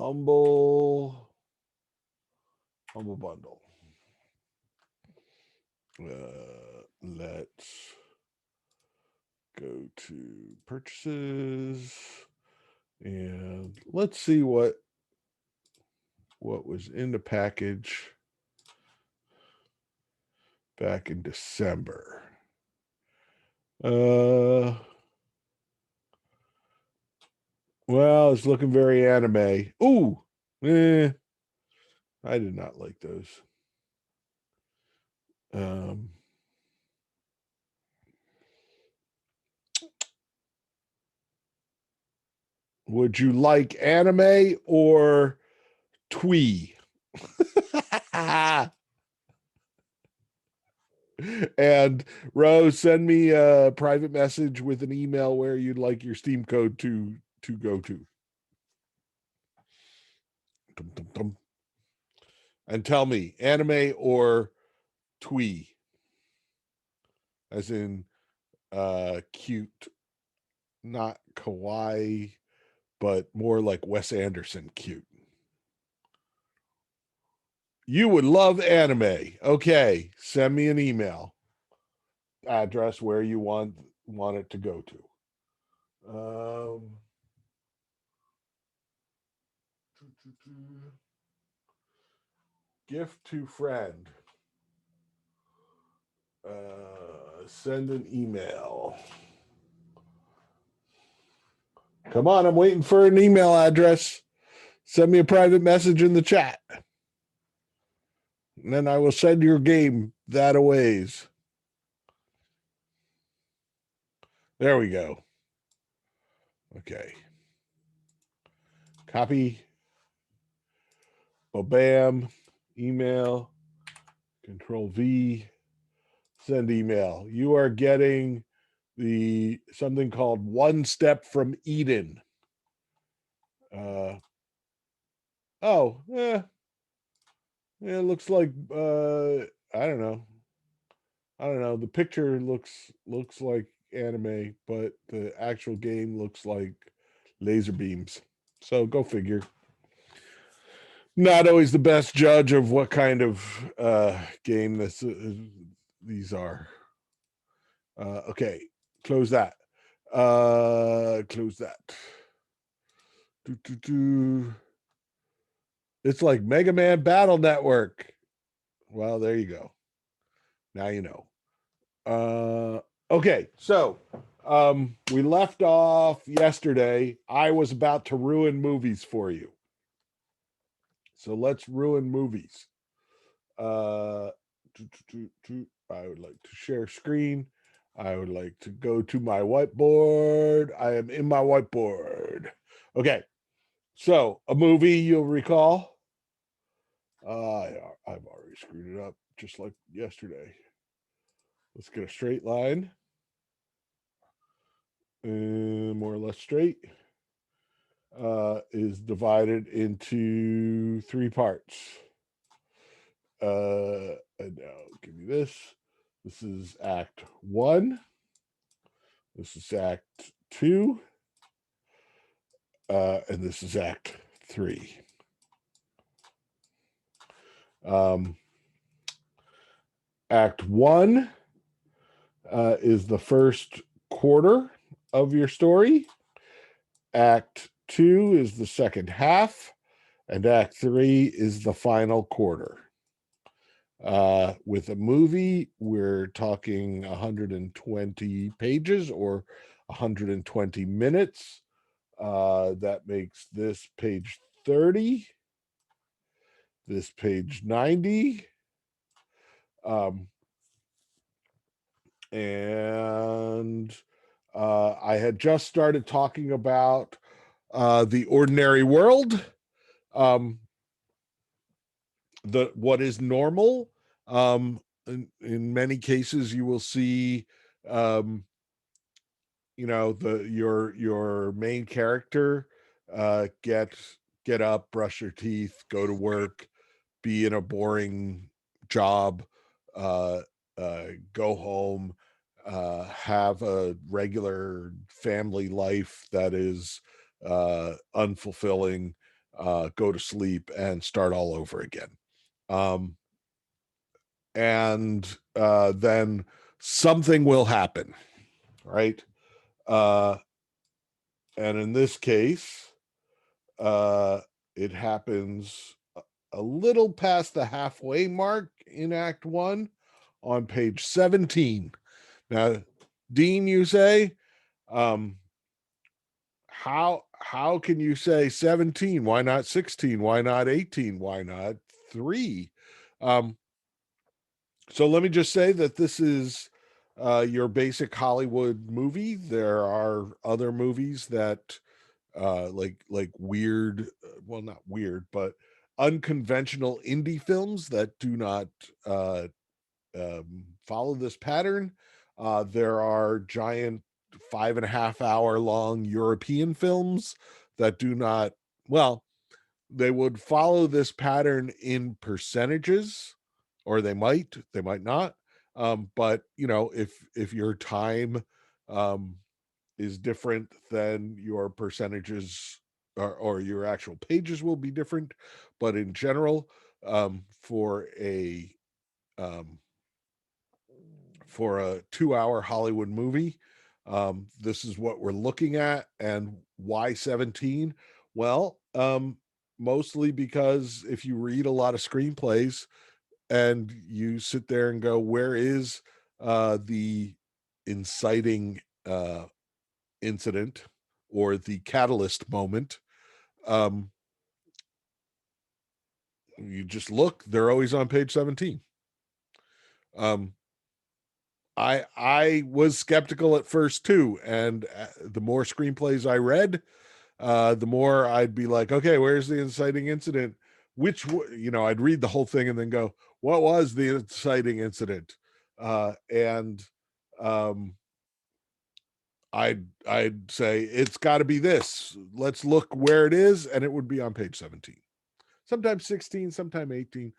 Humble Bundle. Let's go to purchases and let's see what was in the package back in December. Well, it's looking very anime. Ooh, I did not like those. Would you like anime or twee? And Rose, send me a private message with an email where you'd like your Steam code to go to. Dum, dum, dum. And tell me, anime or twee? As in cute, not kawaii, but more like Wes Anderson cute. You would love anime. Okay, send me an email address where you want it to go to. Gift to friend. Send an email. Come on, I'm waiting for an email address. Send me a private message in the chat. And then I will send your game that a ways. There we go. Okay. Copy. Bam. Email. Control V. Send email. You are getting the something called One Step from Eden. It looks like I don't know. The picture looks like anime, but the actual game looks like laser beams. So go figure. Not always the best judge of what kind of game these are. Okay, close that. Close that. It's like Mega Man Battle Network. Well, there you go. Now you know. Okay, so we left off yesterday. I was about to ruin movies for you. So let's ruin movies. I would like to share screen. I would like to go to my whiteboard. I am in my whiteboard. Okay. So a movie you'll recall. I've already screwed it up just like yesterday. Let's get a straight line. More or less straight. Is divided into 3 parts. And now give me this. This is Act 1. This is Act 2. And this is Act 3. Act 1 is the first quarter of your story. Act 2 is the second half. And Act 3 is the final quarter. With a movie, we're talking 120 pages or 120 minutes. That makes this page 30, this page 90. And I had just started talking about The Ordinary World. What is normal. In many cases, you will see, your main character get up, brush your teeth, go to work, be in a boring job, go home, have a regular family life that is unfulfilling. go to sleep and start all over again. And then something will happen, right? And in this case, it happens a little past the halfway mark in Act 1 on page 17. Now, Dean, you say, how can you say 17? Why not 16? Why not 18? Why not 3? So let me just say that this is your basic Hollywood movie. There are other movies that like weird, well, not weird, but unconventional indie films that do not follow this pattern. There are giant 5.5 hour long European films that do not, well, they would follow this pattern in percentages, or they might not. But you know, if your time is different, then your percentages or your actual pages will be different. But in general, for a um, 2-hour Hollywood movie, this is what we're looking at. And why 17? Well, mostly because if you read a lot of screenplays and you sit there and go, where is the inciting incident or the catalyst moment? Um, you just look, they're always on page 17. I was skeptical at first too, and the more screenplays I read, the more I'd be like, okay, where's the inciting incident? I'd read the whole thing and then go, what was the inciting incident? And I'd say it's got to be this. Let's look where it is, and it would be on page 17. Sometimes 16, sometimes 18,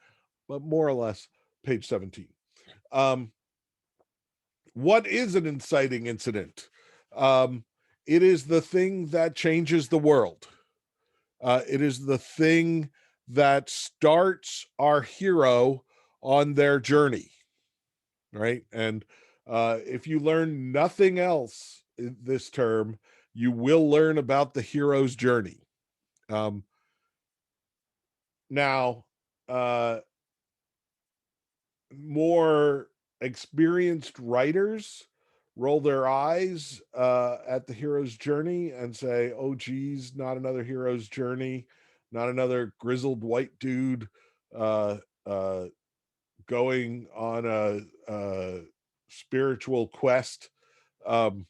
but more or less page 17. What is an inciting incident? It is the thing that changes the world. It is the thing that starts our hero on their journey, right? And if you learn nothing else in this term, you will learn about the hero's journey. Now, more experienced writers roll their eyes at the hero's journey and say, oh geez, not another hero's journey, not another grizzled white dude going on a spiritual quest. um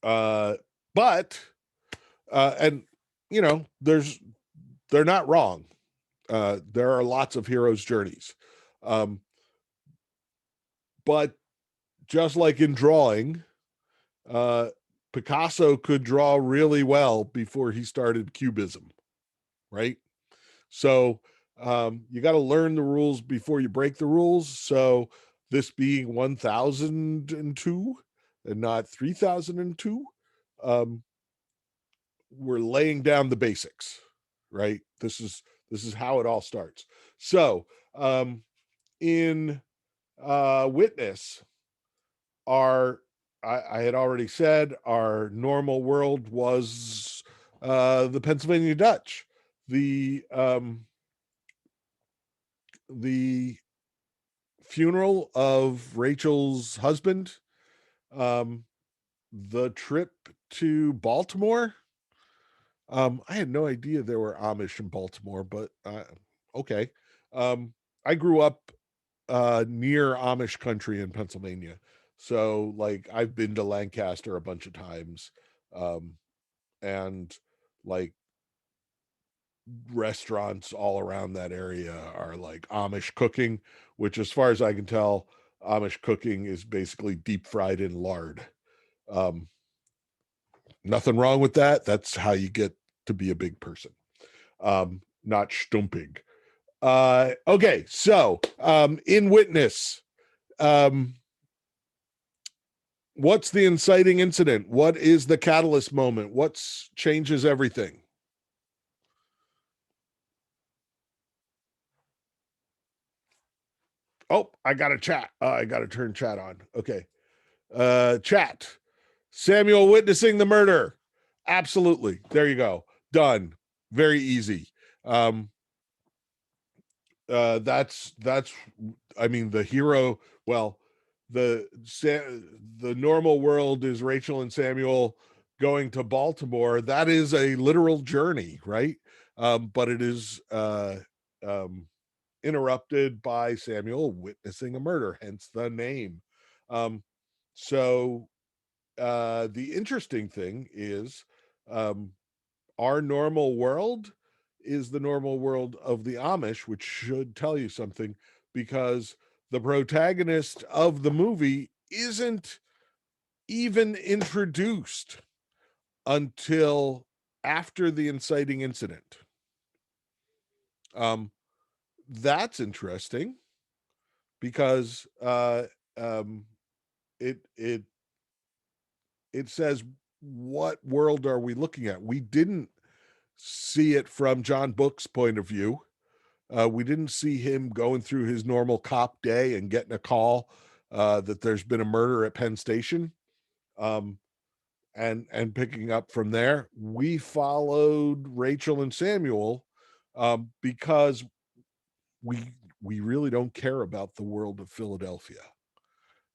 but and you know, they're not wrong. There are lots of heroes' journeys. um but just like in drawing, uh, Picasso could draw really well before he started Cubism, right? So you got to learn the rules before you break the rules. So this being 1002 and not 3002, um, we're laying down the basics, right? This is how it all starts. So in Witness, I had already said our normal world was the Pennsylvania Dutch. The funeral of Rachel's husband, um, the trip to Baltimore. I had no idea there were Amish in Baltimore, but okay. I grew up near Amish country in Pennsylvania. So like I've been to Lancaster a bunch of times. And like restaurants all around that area are like Amish cooking, which as far as I can tell, Amish cooking is basically deep fried in lard. Um, Nothing wrong with that. That's how you get to be a big person. Not stumping. Okay, so in Witness, um, what's the inciting incident? What is the catalyst moment? What changes everything? Oh, I got a chat. I got to turn chat on. Okay. Chat. Samuel witnessing the murder. Absolutely. There you go. Done. Very easy. That's I mean, the hero, well, the the normal world is Rachel and Samuel going to Baltimore. That is a literal journey, right? But it is um interrupted by Samuel witnessing a murder, hence the name. Um, so the interesting thing is, um, our normal world is the normal world of the Amish, which should tell you something, because the protagonist of the movie isn't even introduced until after the inciting incident. Um, that's interesting because um, it it says, what world are we looking at? We didn't see it from John Book's point of view. We didn't see him going through his normal cop day and getting a call that there's been a murder at Penn Station, um, and picking up from there. We followed Rachel and Samuel because we really don't care about the world of Philadelphia.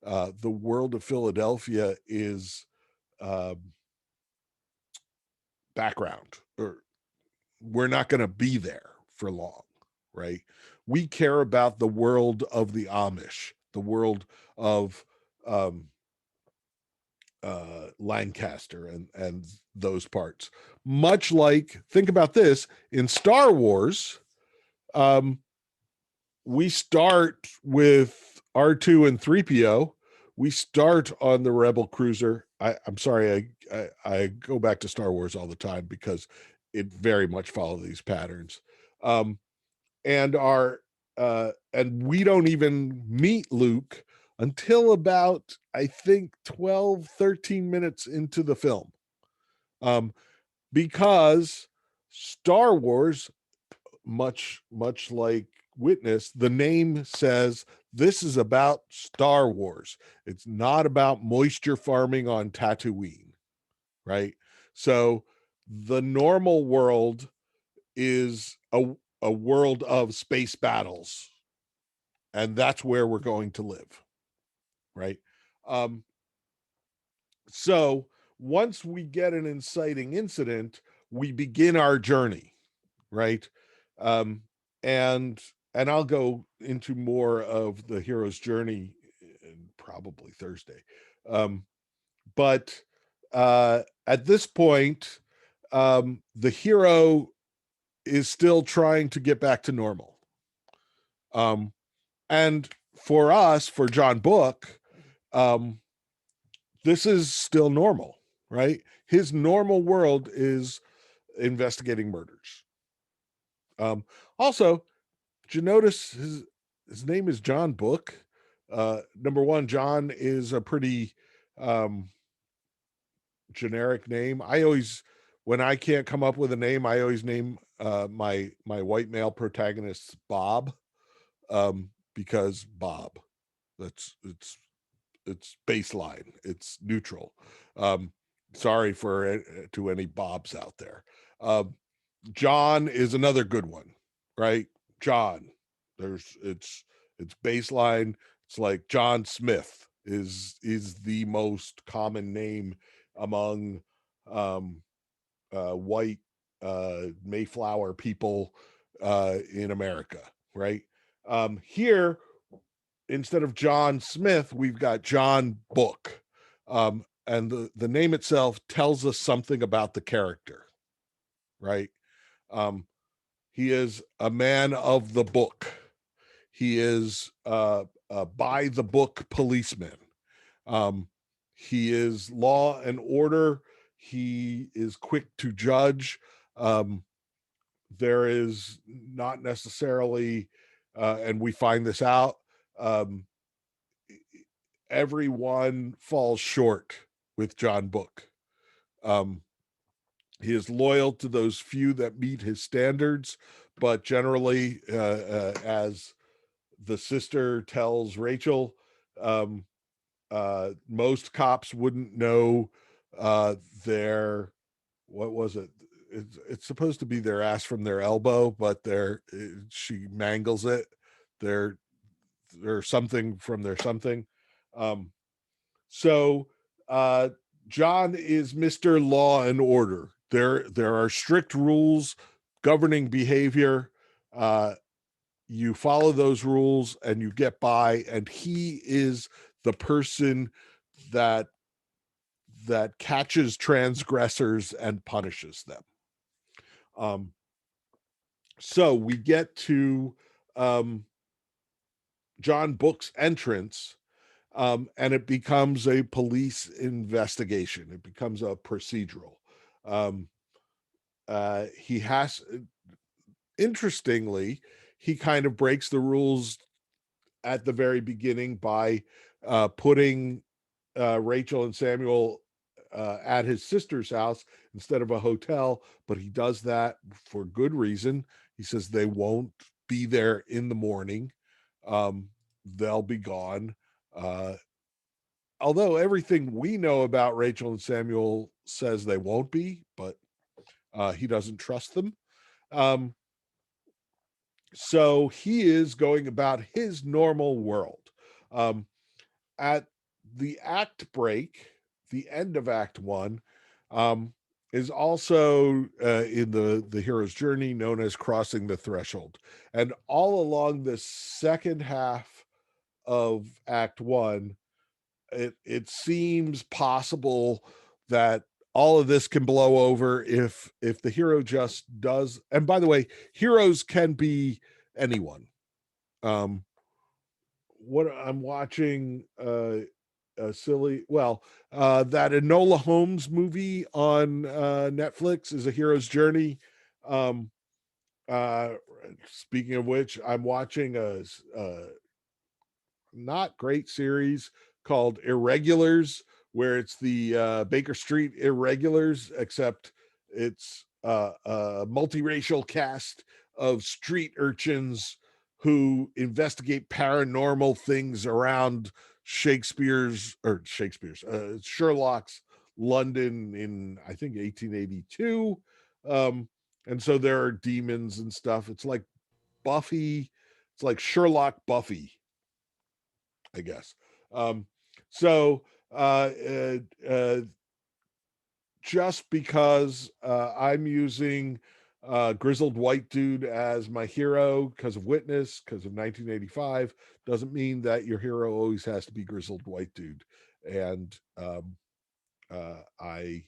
The world of Philadelphia is um, background, or we're not going to be there for long, right? We care about the world of the Amish, the world of um, Lancaster and those parts. Much like, think about this, in Star Wars, um, we start with R2 and 3PO. We start on the Rebel cruiser. I'm sorry, I go back to Star Wars all the time because it very much follows these patterns. Um, and our and we don't even meet Luke until about, I think, 12, 13 minutes into the film. Um, because Star Wars, much like Witness, the name says this is about Star Wars. It's not about moisture farming on Tatooine, right? So the normal world is a world of space battles, and that's where we're going to live, right? Um, so once we get an inciting incident, we begin our journey, right? Um, and and I'll go into more of the hero's journey probably Thursday. But at this point, the hero is still trying to get back to normal. Um, and for us, for John Book, um, this is still normal, right? His normal world is investigating murders. Also, did you notice his name is John Book? Number one, John is a pretty um, generic name. I always, when I can't come up with a name, I always name my white male protagonists Bob, because Bob. That's it's baseline. It's neutral. Um, sorry for to any Bobs out there. Um, John is another good one, right? John. There's it's baseline. It's like John Smith is the most common name among um, white Mayflower people in America, right? Here, instead of John Smith, we've got John Book. And the name itself tells us something about the character, right? Um, he is a man of the book. He is a by the book policeman. Um, he is law and order. He is quick to judge. Um, there is not necessarily, and we find this out, um, everyone falls short with John Book. Um, he is loyal to those few that meet his standards, but generally, as the sister tells Rachel, um, most cops wouldn't know their, what was it? It's supposed to be their ass from their elbow, but she mangles it. They're something from their something. Um, so uh, John is Mr. Law and Order. There are strict rules governing behavior. You follow those rules and you get by. And he is the person that catches transgressors and punishes them. Um, so we get to John Book's entrance, and it becomes a police investigation. It becomes a procedural. Um, he has, interestingly, he kind of breaks the rules at the very beginning by putting Rachel and Samuel at his sister's house instead of a hotel, but he does that for good reason. He says they won't be there in the morning. They'll be gone. Although everything we know about Rachel and Samuel says they won't be, but he doesn't trust them. So he is going about his normal world. At the act break, the end of Act One, is also in the hero's journey known as crossing the threshold. And all along the second half of Act One, it seems possible that all of this can blow over if the hero just does. And by the way, heroes can be anyone. What I'm watching, that Enola Holmes movie on Netflix is A Hero's Journey. Um, uh, Speaking of which, I'm watching a not great series called Irregulars, where it's the Baker Street Irregulars, except it's a multiracial cast of street urchins who investigate paranormal things around Sherlock's London in, I think, 1882. And so there are demons and stuff. It's like Buffy. It's like Sherlock Buffy, I guess. Um, so uh, uh, uh, just because I'm using Grizzled White Dude as my hero because of Witness, because of 1985, doesn't mean that your hero always has to be Grizzled White Dude. And I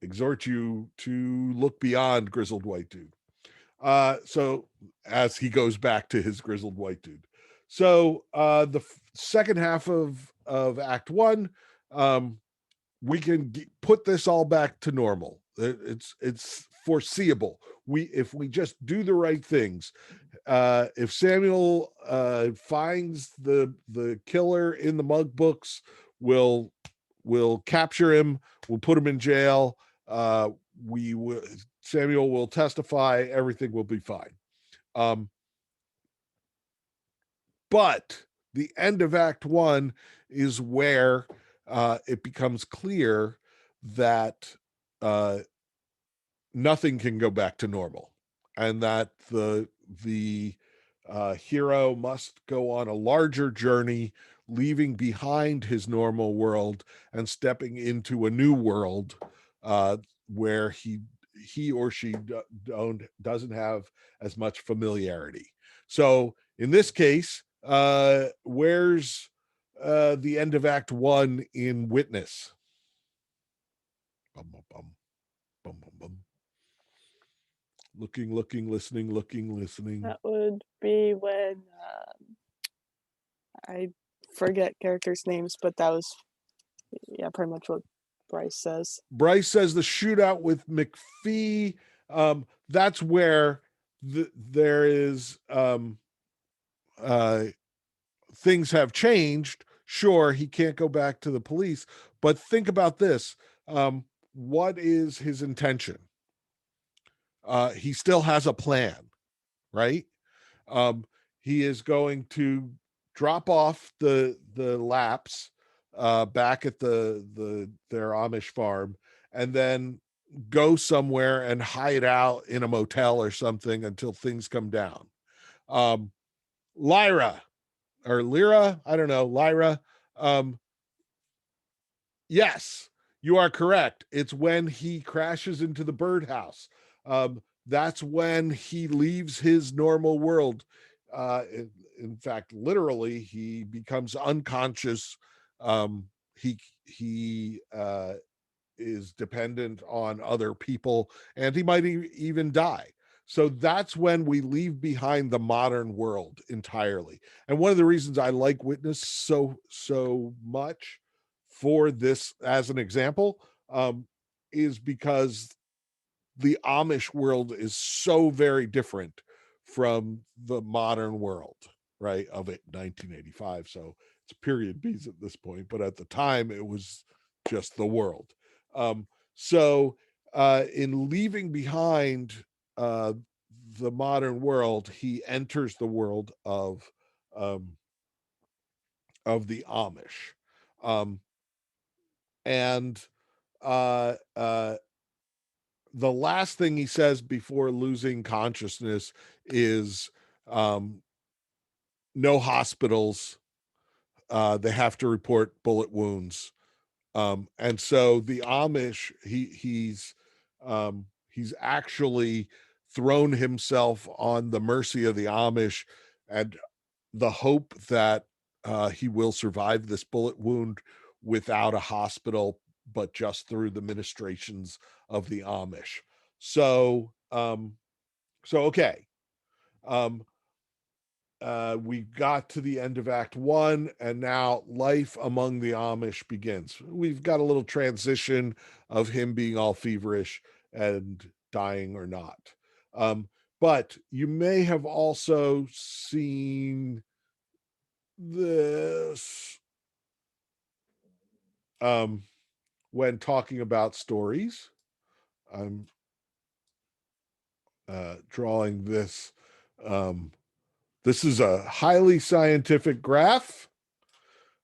exhort you to look beyond Grizzled White Dude. So as he goes back to his Grizzled White Dude. So the second half of Act One, we can put this all back to normal. It's foreseeable. If we just do the right things, if Samuel finds the killer in the mug books, we'll capture him. We'll put him in jail. We will. Samuel will testify. Everything will be fine. But the end of Act One is where it becomes clear that nothing can go back to normal, and that the hero must go on a larger journey, leaving behind his normal world and stepping into a new world where he or she doesn't have as much familiarity. So in this case, where's the end of Act One in Witness? Bum, bum, bum, bum, bum, bum. Looking, listening. That would be when I forget characters' names, but that was pretty much what Bryce says. Bryce says the shootout with McPhee. That's where there is things have changed. Sure, he can't go back to the police, but think about this. What is his intention? He still has a plan, right? he is going to drop off the laps back at their Amish farm, and then go somewhere and hide out in a motel or something until things come down. um Lyra or Lyra, I don't know, Lyra. um Yes, you are correct. It's when he crashes into the birdhouse. That's when he leaves his normal world. In fact, literally, he becomes unconscious. He is dependent on other people, and he might even die. So that's when we leave behind the modern world entirely. And one of the reasons I like Witness so much for this as an example, is because the Amish world is so very different from the modern world, right? Of it 1985. So it's a period piece at this point, but at the time it was just the world. So in leaving behind uh, the modern world, he enters the world um, of the Amish. Um, and uh, uh, the last thing he says before losing consciousness is um, no hospitals. They have to report bullet wounds. And so the Amish, he's actually thrown himself on the mercy of the Amish and the hope that he will survive this bullet wound without a hospital, but just through the ministrations of the Amish. So, okay. Um, we got to the end of Act One, and now life among the Amish begins. We've got a little transition of him being all feverish and dying or not. But you may have also seen this um, when talking about stories. I'm drawing this. Um, this is a highly scientific graph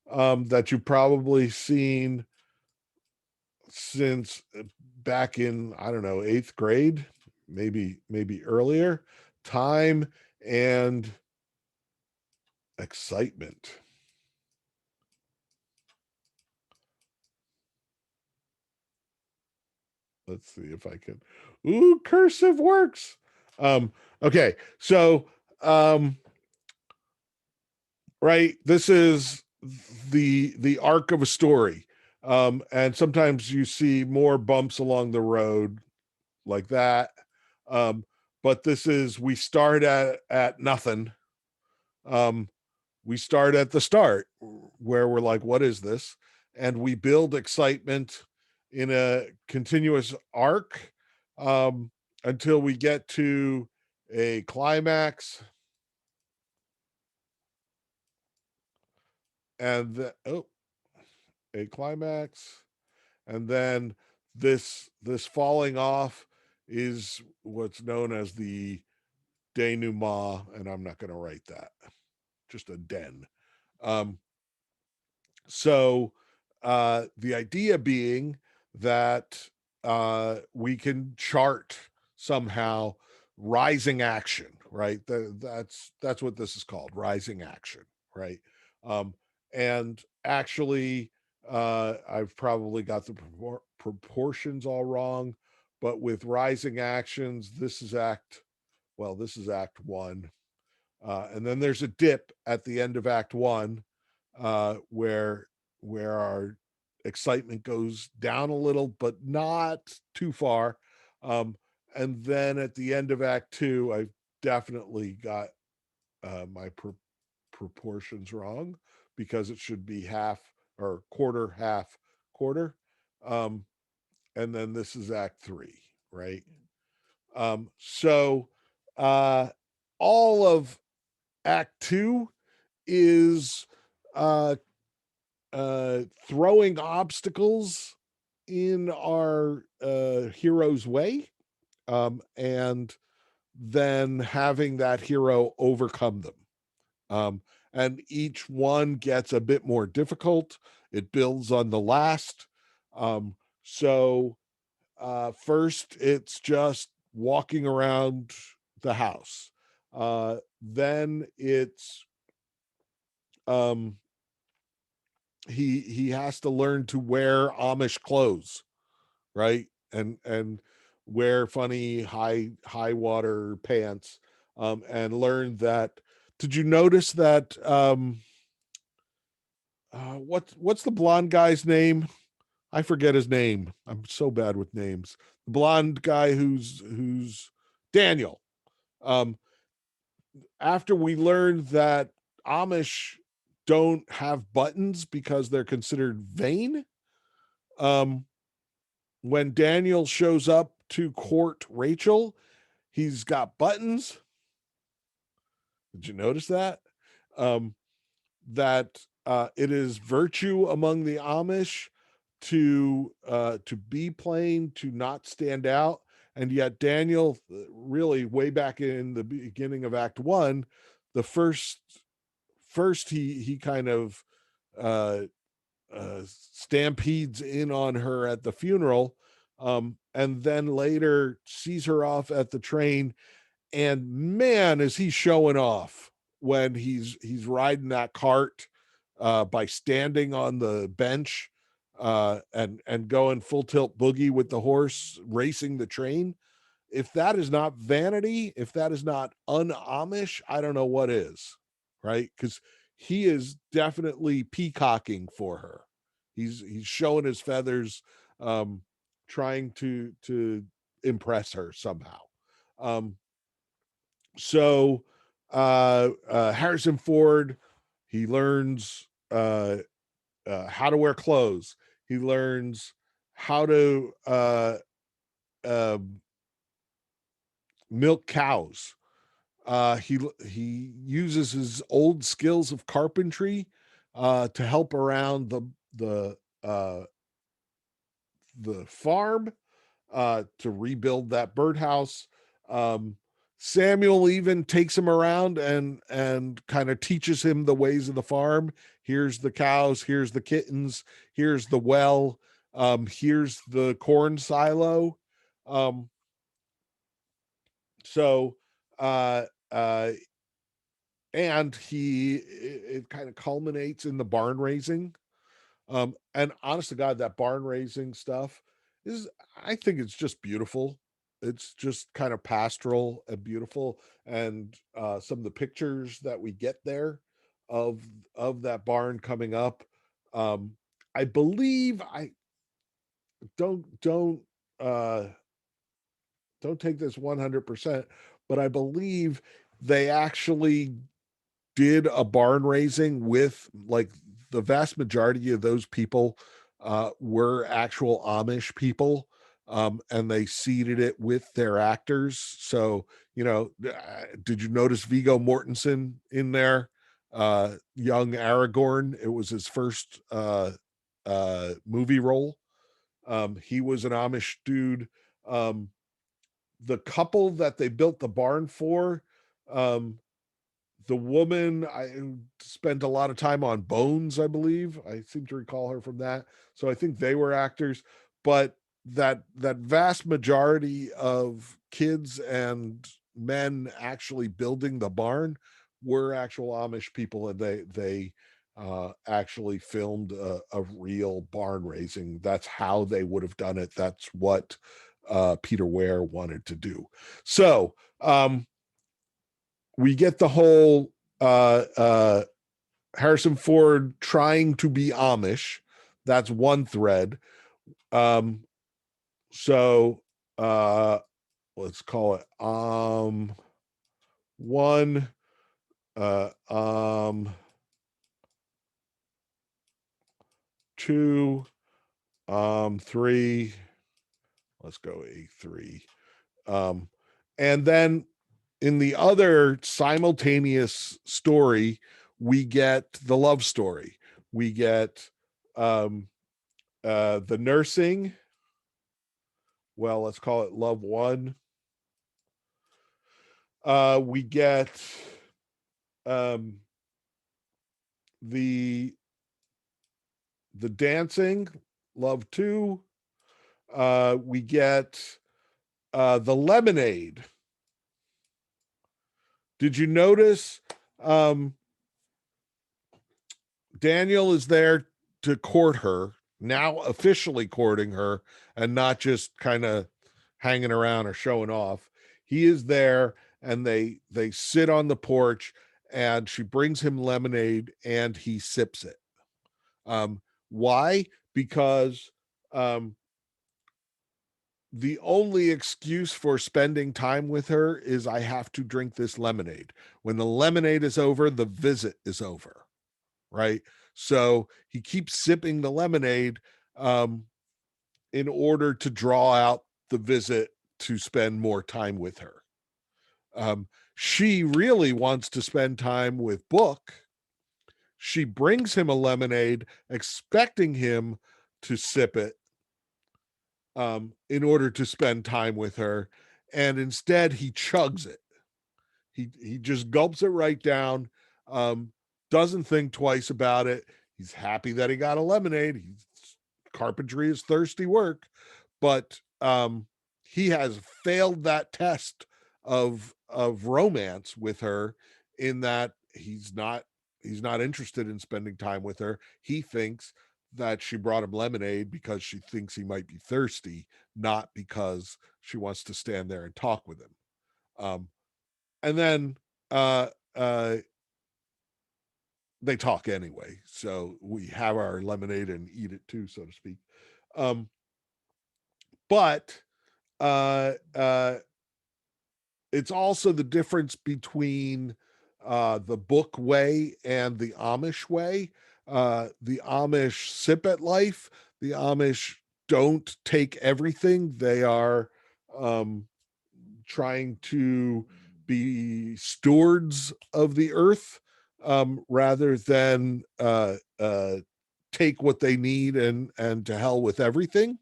that you've probably seen since back in, I don't know, 8th grade, maybe earlier. Time and excitement. Let's see if I can. Ooh, cursive works. Okay, so right, this is the arc of a story. And sometimes you see more bumps along the road like that. Um, but this is, we start at nothing. Um, we start at the start where we're like, what is this? And we build excitement in a continuous arc until we get to a climax. And a climax. And then this falling off is what's known as the denouement, and I'm not going to write that, just a den. Um, so the idea being that we can chart somehow rising action, right? That's what this is called, rising action, right? Um, and actually, I've probably got the proportions all wrong, but with rising actions, this is act one. And then there's a dip at the end of Act One, where our excitement goes down a little, but not too far. And then at the end of Act Two, I've definitely got my proportions wrong, because it should be half or quarter, half, quarter. Um, and then this is Act Three, right? So all of Act Two is uh, throwing obstacles in our hero's way, and then having that hero overcome them. And each one gets a bit more difficult. It builds on the last. So first, it's just walking around the house. Then it's um, he has to learn to wear Amish clothes, right? And wear funny high water pants, and learn that. Did you notice that? What's the blonde guy's name? I forget his name. I'm so bad with names. The blonde guy who's Daniel. Um, After we learned that Amish don't have buttons because they're considered vain, um, when Daniel shows up to court Rachel, he's got buttons. Did you notice that? Um, that it is virtue among the Amish to be plain, to not stand out, and yet Daniel, really way back in the beginning of Act One, the first he kind of uh, stampedes in on her at the funeral, and then later sees her off at the train, and man, is he showing off when he's riding that cart by standing on the bench and going full tilt boogie with the horse racing the train. If that is not vanity, if that is not un-Amish, I don't know what is, right? Because he is definitely peacocking for her. He's showing his feathers, um, trying to impress her somehow. Um, so Harrison Ford, he learns how to wear clothes. He learns how to uh, milk cows. He uses his old skills of carpentry to help around the uh, the farm, to rebuild that birdhouse. Um, Samuel even takes him around and kind of teaches him the ways of the farm. Here's the cows, here's the kittens, here's the well, here's the corn silo. Um, so uh, uh, and it kind of culminates in the barn raising. And honest to God, that barn raising stuff is, I think it's just beautiful. It's just kind of pastoral and beautiful. And some of the pictures that we get there of of that barn coming up. Um, I believe I don't uh don't take this 100%, but I believe they actually did a barn raising with, like, the vast majority of those people were actual Amish people, and they seeded it with their actors. So, did you notice Viggo Mortensen in there? Young Aragorn, it was his first movie role. He was an Amish dude. Um, the couple that they built the barn for, um, the woman, I spent a lot of time on Bones, I believe. I seem to recall her from that. So I think they were actors, but that vast majority of kids and men actually building the barn were actual Amish people, and they actually filmed a real barn raising. That's how they would have done it. That's what Peter Ware wanted to do. So we get the whole Harrison Ford trying to be Amish. That's one thread. Um, so let's call it one, uh, um, two, three. Let's go A3. And then in the other simultaneous story, we get the love story. We get um, the nursing. Well, let's call it love one. We get um, the dancing, love too. We get the lemonade. Did you notice Daniel is there to court her, now officially courting her and not just kind of hanging around or showing off. He is there, and they sit on the porch, and she brings him lemonade and he sips it. Why? Because the only excuse for spending time with her is I have to drink this lemonade. When the lemonade is over, the visit is over, right? So he keeps sipping the lemonade um, in order to draw out the visit to spend more time with her. She really wants to spend time with Book. She brings him a lemonade, expecting him to sip it in order to spend time with her. And instead, he chugs it. He just gulps it right down, um, doesn't think twice about it. He's happy that he got a lemonade. Carpentry is thirsty work, but he has failed that test of romance with her, in that he's not interested in spending time with her. He thinks that she brought him lemonade because she thinks he might be thirsty, not because she wants to stand there and talk with him. And then uh, uh, they talk anyway, so we have our lemonade and eat it too, so to speak. Um, but uh, uh, it's also the difference between the Book way and the Amish way. The Amish sip at life. The Amish don't take everything. They are um, trying to be stewards of the earth, rather than take what they need and to hell with everything.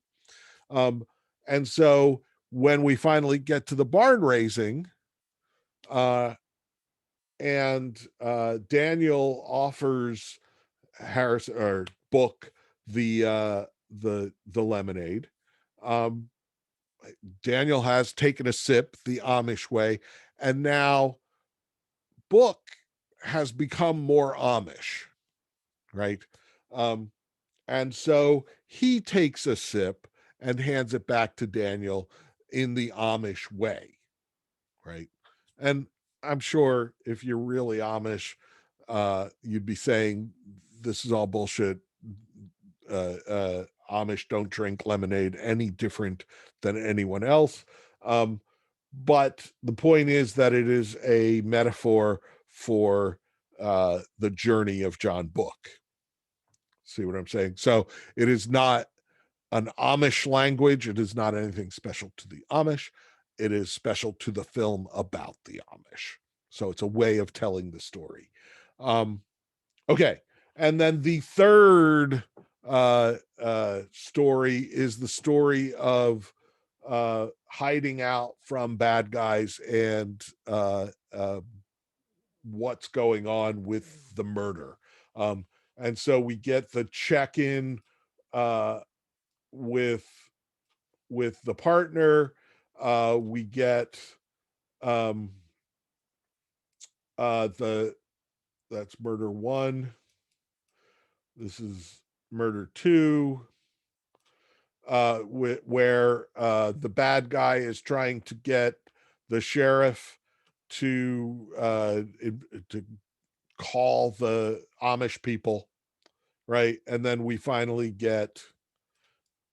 Um, and so when we finally get to the barn raising, uh, and Daniel offers Harris or Book the lemonade. Um, Daniel has taken a sip the Amish way, and now Book has become more Amish, right? Um, and so he takes a sip and hands it back to Daniel in the Amish way, right? And I'm sure if you're really Amish, you'd be saying this is all bullshit. Amish don't drink lemonade any different than anyone else. Um, but the point is that it is a metaphor for the journey of John Book. See what I'm saying? So it is not an Amish language. It is not anything special to the Amish. It is special to the film about the Amish. So it's a way of telling the story. Okay. And then the third story is the story of hiding out from bad guys and what's going on with the murder. And so we get the check-in uh, with the partner. We get um, the that's murder one. This is murder two, where the bad guy is trying to get the sheriff to call the Amish people, right? And then we finally get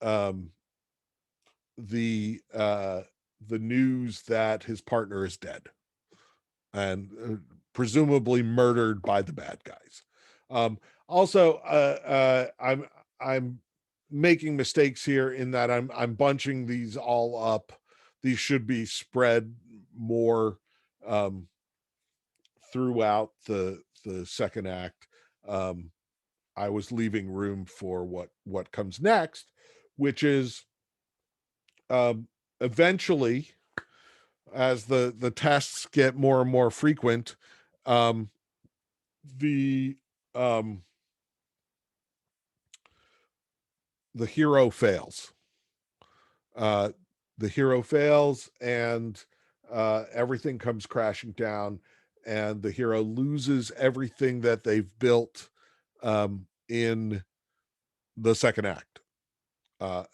um, the news that his partner is dead and presumably murdered by the bad guys. Also, I'm making mistakes here in that I'm bunching these all up. These should be spread more um, throughout the second act. Um, I was leaving room for what comes next, which is um, eventually, as the tests get more and more frequent, um, the um, the hero fails. Uh, the hero fails, and everything comes crashing down, and the hero loses everything that they've built in the second act.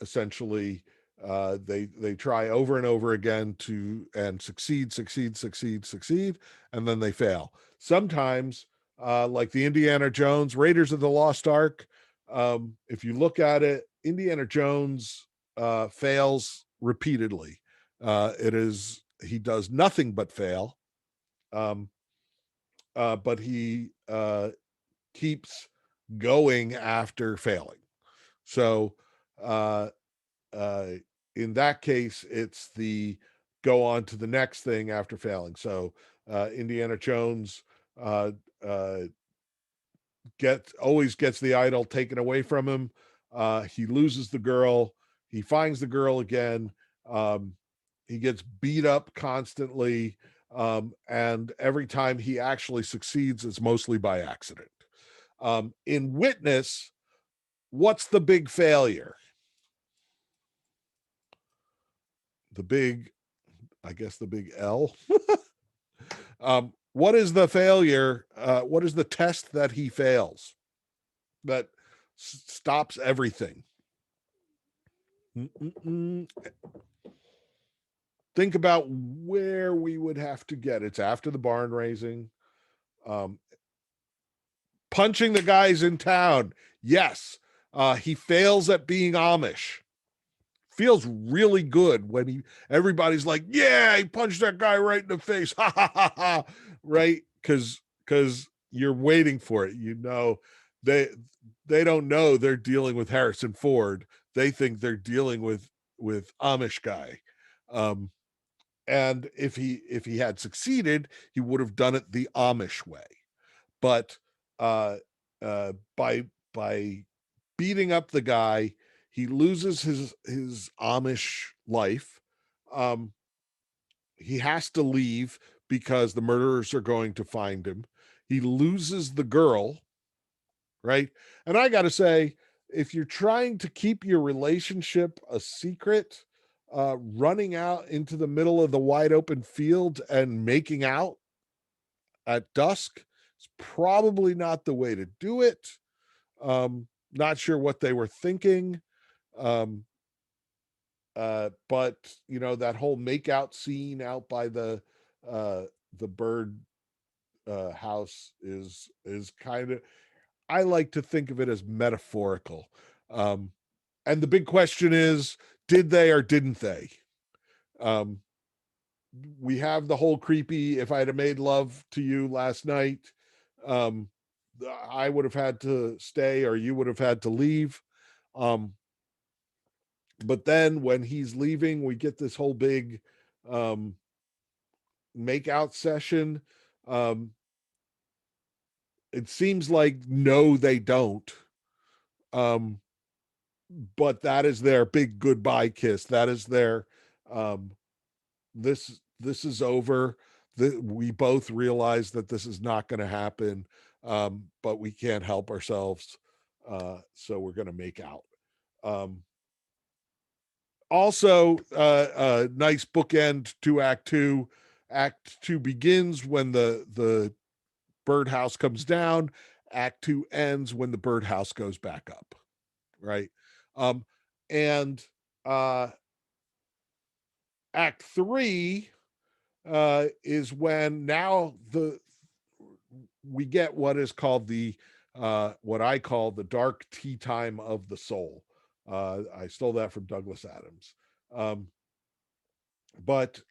Essentially, they try over and over again to and succeed, and then they fail. Sometimes, like the Indiana Jones Raiders of the Lost Ark, if you look at it, Indiana Jones fails repeatedly. It is he does nothing but fail, um, but he keeps going after failing. So uh, uh, in that case, it's the go on to the next thing after failing. So Indiana Jones uh, uh, always gets the idol taken away from him. He loses the girl. He finds the girl again. Um, he gets beat up constantly. And every time he actually succeeds, it's mostly by accident. In Witness, what's the big failure? The big, I guess the big L. What is the failure? What is the test that he fails that stops everything? Mm-mm-mm. Think about where we would have to get. It's after the barn raising. Um, Punching the guys in town. Yes. He fails at being Amish. Feels really good when everybody's like, yeah, he punched that guy right in the face. Ha ha ha ha. Right? Because you're waiting for it. You know, they they don't know they're dealing with Harrison Ford. They think they're dealing with Amish guy. Um, and if he had succeeded, he would have done it the Amish way. But by beating up the guy, he loses his Amish life. Um, he has to leave because the murderers are going to find him. He loses the girl, right? And I got to say, if you're trying to keep your relationship a secret, running out into the middle of the wide open field and making out at dusk is probably not the way to do it. Not sure what they were thinking. Um, but you know, that whole makeout scene out by the bird house is kind of, I like to think of it as metaphorical. Um, and the big question is, did they or didn't they? Um, we have the whole creepy, if I'd have made love to you last night, um, I would have had to stay or you would have had to leave. Um, but then when he's leaving, we get this whole big um, make out session. Um, it seems like no, they don't. Um, but that is their big goodbye kiss. That is their um, this is over. We both realize that this is not going to happen, but we can't help ourselves, so we're going to make out. Um, Also, a nice bookend to Act Two. Act Two begins when the birdhouse comes down. Act Two ends when the birdhouse goes back up. Right, um, and uh, Act Three is when now the we get what is called the what I call the dark tea time of the soul. I stole that from Douglas Adams. But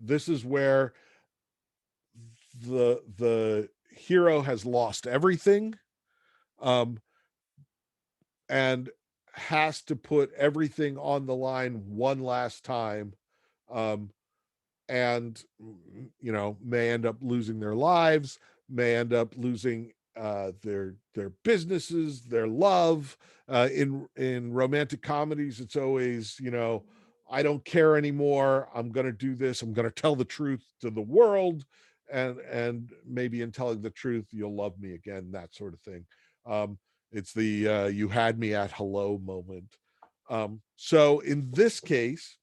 this is where the hero has lost everything, um, and has to put everything on the line one last time, um, and you know, may end up losing their lives, may end up losing their businesses, their love. In romantic comedies, it's always, you know, I don't care anymore. I'm going to do this. I'm going to tell the truth to the world, and maybe in telling the truth, you'll love me again, that sort of thing. It's the you had me at hello moment. So in this case,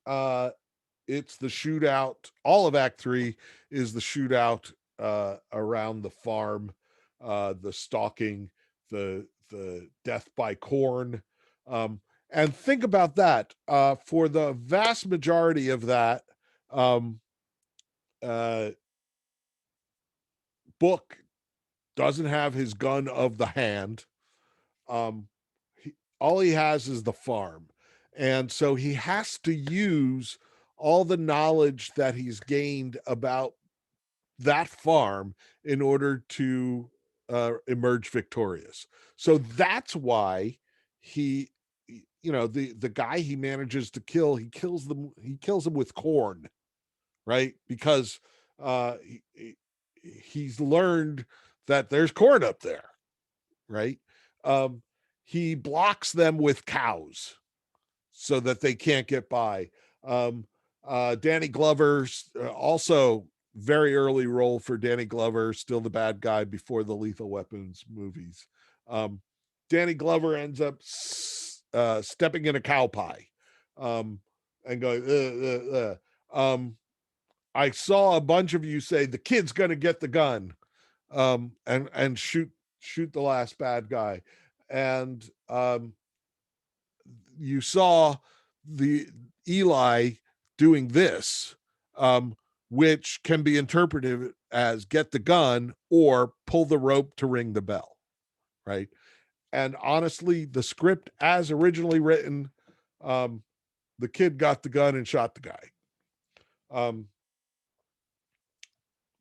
it's the shootout. All of Act 3 is the shootout around the farm, the stalking, the death by corn. And think about that. For the vast majority of that uh, book, doesn't have his gun of the hand. Um, all he has is the farm. And so he has to use all the knowledge that he's gained about that farm in order to emerge victorious. So that's why he, the guy he manages to kill, he kills him with corn, right? Because he's learned that there's corn up there, right? Um, he blocks them with cows so that they can't get by. Danny Glover's also very early role for Danny Glover, still the bad guy before the Lethal Weapons movies. Danny Glover ends up stepping in a cow pie and going, I saw a bunch of you say the kid's going to get the gun and shoot the last bad guy. And you saw the Eli doing this, which can be interpreted as get the gun or pull the rope to ring the bell, right? And honestly, the script as originally written, the kid got the gun and shot the guy.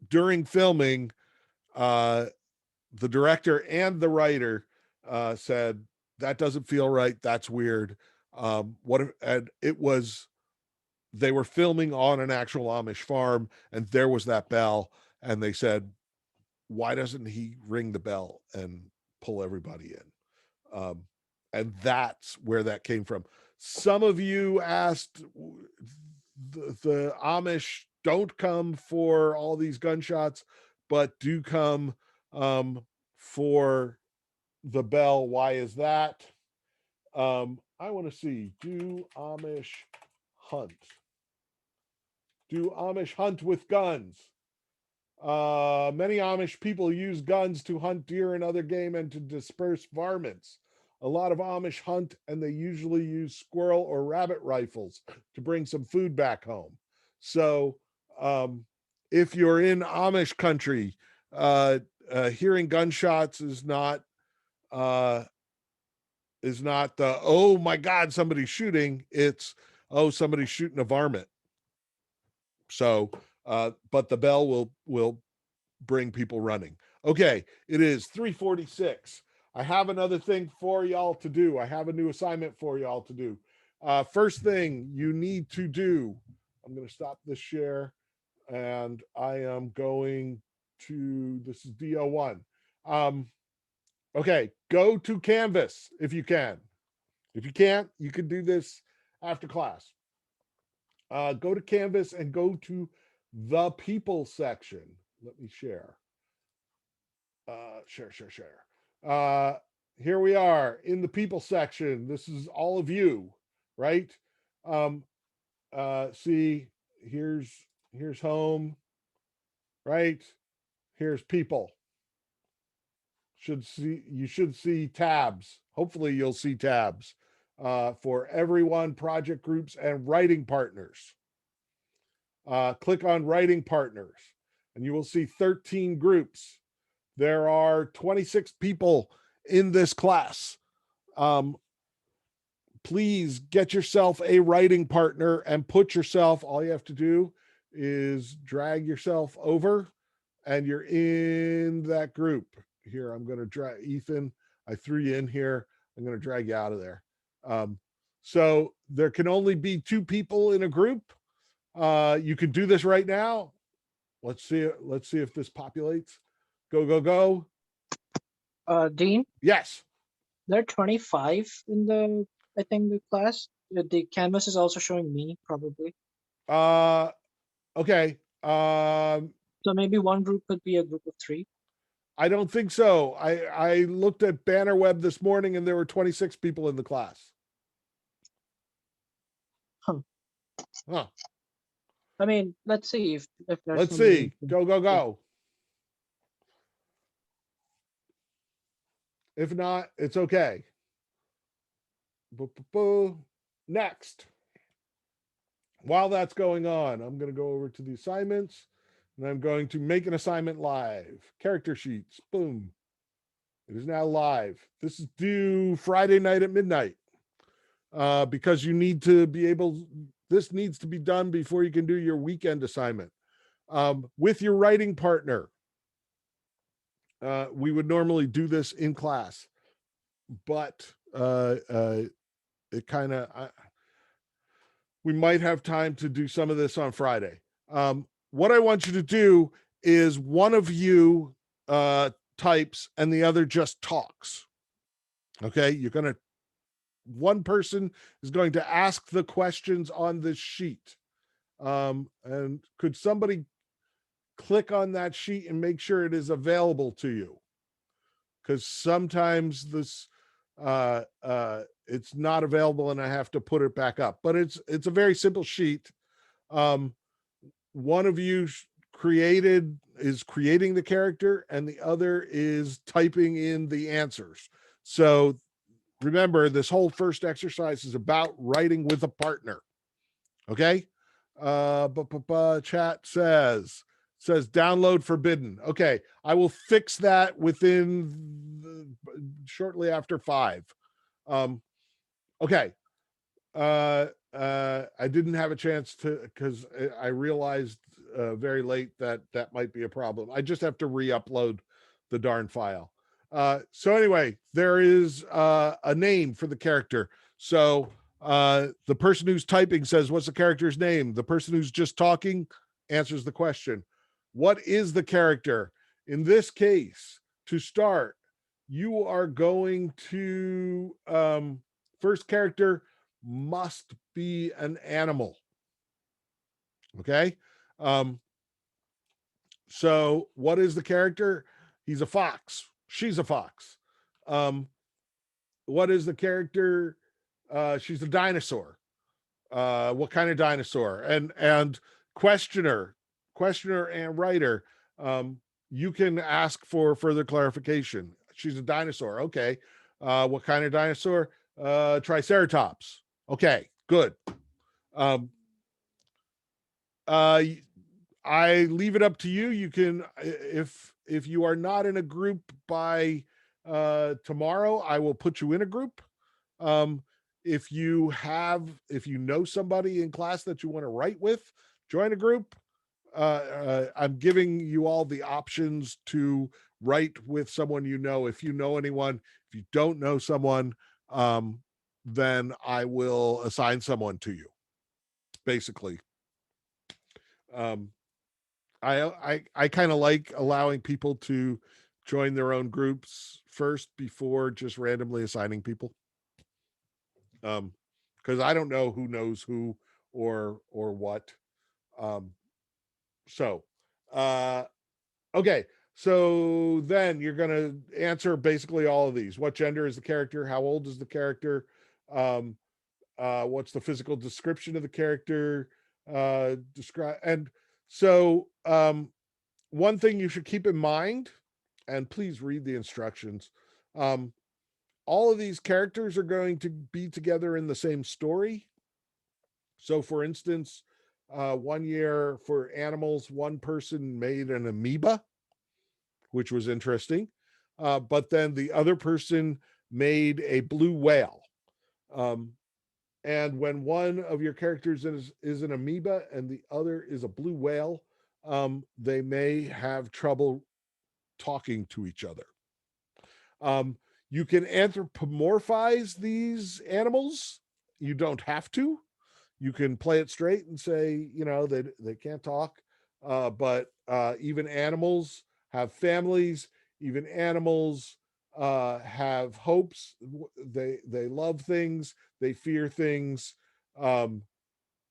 During filming, the director and the writer said that doesn't feel right. That's weird. And it was, they were filming on an actual Amish farm, and there was that bell, and they said, why doesn't he ring the bell and pull everybody in? And that's where that came from. Some of you asked, the Amish don't come for all these gunshots, but do come for the bell. Why is that? I want to see, do Amish hunt? Do Amish hunt with guns? Many Amish people use guns to hunt deer and other game and to disperse varmints. A lot of Amish hunt, and they usually use squirrel or rabbit rifles to bring some food back home. So if you're in Amish country, hearing gunshots is not the, oh my God, somebody's shooting. It's, oh, somebody's shooting a varmint. So but the bell will bring people running. Okay, it is 3:46. I have another thing for y'all to do. I have a new assignment for y'all to do. First thing you need to do, I'm going to stop this share, and I am going to, this is DO1. Okay, go to Canvas if you can. If you can't, you can do this after class. Go to Canvas and go to the people section. Let me share. Share. Here we are in the people section. This is all of you, right? See, here's home, right? Here's people. You should see tabs. Hopefully you'll see tabs for everyone, project groups, and writing partners. Click on writing partners and you will see 13 groups. There are 26 people in this class. Please get yourself a writing partner and put yourself, all you have to do is drag yourself over and you're in that group. Here, I'm going to drag Ethan. I threw you in here. I'm going to drag you out of there. So there can only be 2 people in a group. You can do this right now. Let's see if this populates. Go. Dean, Yes. there are 25 in the, I think, the class. The canvas is also showing me, probably. Okay. So maybe one group could be a group of 3. I don't think so. I looked at Bannerweb this morning and there were 26 people in the class. Huh. Huh. I mean, let's see if there's Let's some see. room to- Go. If not, it's okay. Next. While that's going on, I'm going to go over to the assignments and I'm going to make an assignment live. Character sheets. Boom. It is now live. This is due Friday night at midnight because you need to be able, this needs to be done before you can do your weekend assignment. With your writing partner, we would normally do this in class, but it kind of, we might have time to do some of this on Friday. What I want you to do is one of you types and the other just talks. Okay, one person is going to ask the questions on this sheet. And could somebody click on that sheet and make sure it is available to you? Because sometimes this it's not available and I have to put it back up. But it's a very simple sheet. One of you is creating the character and the other is typing in the answers. So remember, this whole first exercise is about writing with a partner. Okay. Chat says download forbidden. Okay, I will fix that shortly after 5. Okay. I didn't have a chance to, because I realized very late that might be a problem. I just have to re-upload the darn file. So anyway, there is a name for the character. So the person who's typing says, what's the character's name? The person who's just talking answers the question. What is the character? In this case, to start, you are going to, first character must be an animal. Okay. So what is the character? He's a fox. She's a fox. What is the character? She's a dinosaur. What kind of dinosaur? And questioner and writer, you can ask for further clarification. She's a dinosaur. Okay. What kind of dinosaur? Triceratops. Okay, good. I leave it up to you. You can, if you are not in a group by tomorrow, I will put you in a group. If you know somebody in class that you want to write with, join a group. I'm giving you all the options to write with someone you know. If you know anyone, if you don't know someone, then I will assign someone to you, basically. I kind of like allowing people to join their own groups first before just randomly assigning people. Because I don't know who knows who or what. So okay. So then you're going to answer basically all of these. What gender is the character? How old is the character? What's the physical description of the character? Describe. And so one thing you should keep in mind, and please read the instructions. All of these characters are going to be together in the same story. So for instance, 1 year for animals, one person made an amoeba, which was interesting. But then the other person made a blue whale. And when one of your characters is an amoeba and the other is a blue whale, they may have trouble talking to each other. You can anthropomorphize these animals. You don't have to. You can play it straight and say, they can't talk. But even animals have families. Even animals have hopes. They love things. They fear things. They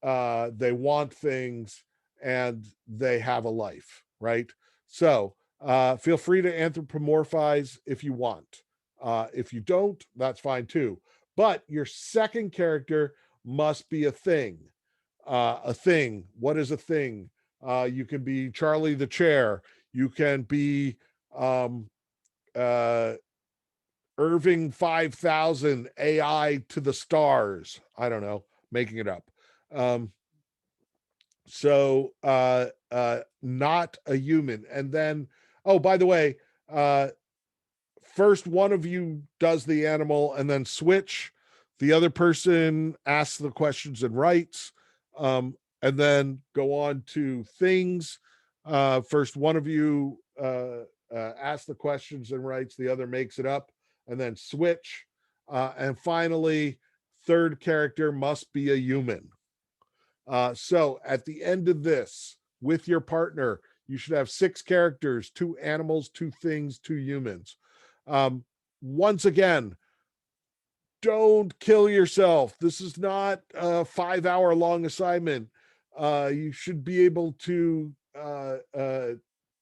want things. and they have a life, right? So feel free to anthropomorphize if you want. If you don't, that's fine too. But your second character must be a thing. A thing. What is a thing? You can be Charlie the chair. You can be uh, Irving 5000 AI to the stars. I don't know, making it up. Not a human. And then, oh, by the way, first one of you does the animal and then switch. The other person asks the questions and writes, and then go on to things. First one of you asks the questions and writes, the other makes it up, and then switch. And finally, third character must be a human. So at the end of this, with your partner, you should have 6 characters, 2 animals, 2 things, 2 humans. Once again, don't kill yourself. This is not a 5-hour long assignment. You should be able to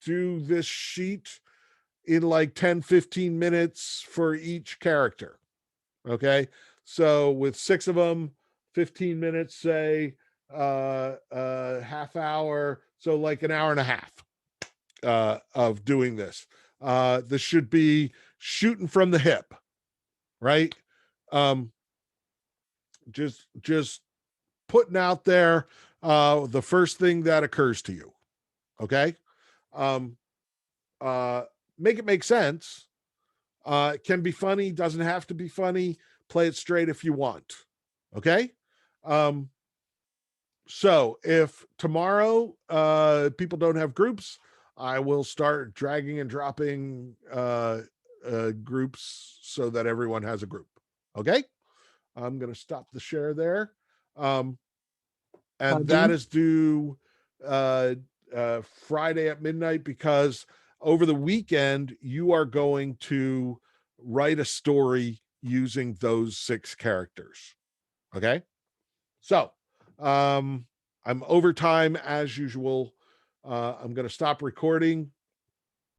do this sheet in like 10, 15 minutes for each character. Okay. So with 6 of them, 15 minutes, say, half hour. So like an hour and a half of doing this. This should be shooting from the hip, right? Just putting out there the first thing that occurs to you. Okay. Um, make it make sense. It can be funny, doesn't have to be funny. Play it straight if you want. Okay. So if tomorrow people don't have groups, I will start dragging and dropping groups so that everyone has a group. Okay. I'm going to stop the share there. And that Dean? is due Friday at midnight, because over the weekend, you are going to write a story using those 6 characters. Okay. So I'm overtime as usual. I'm going to stop recording.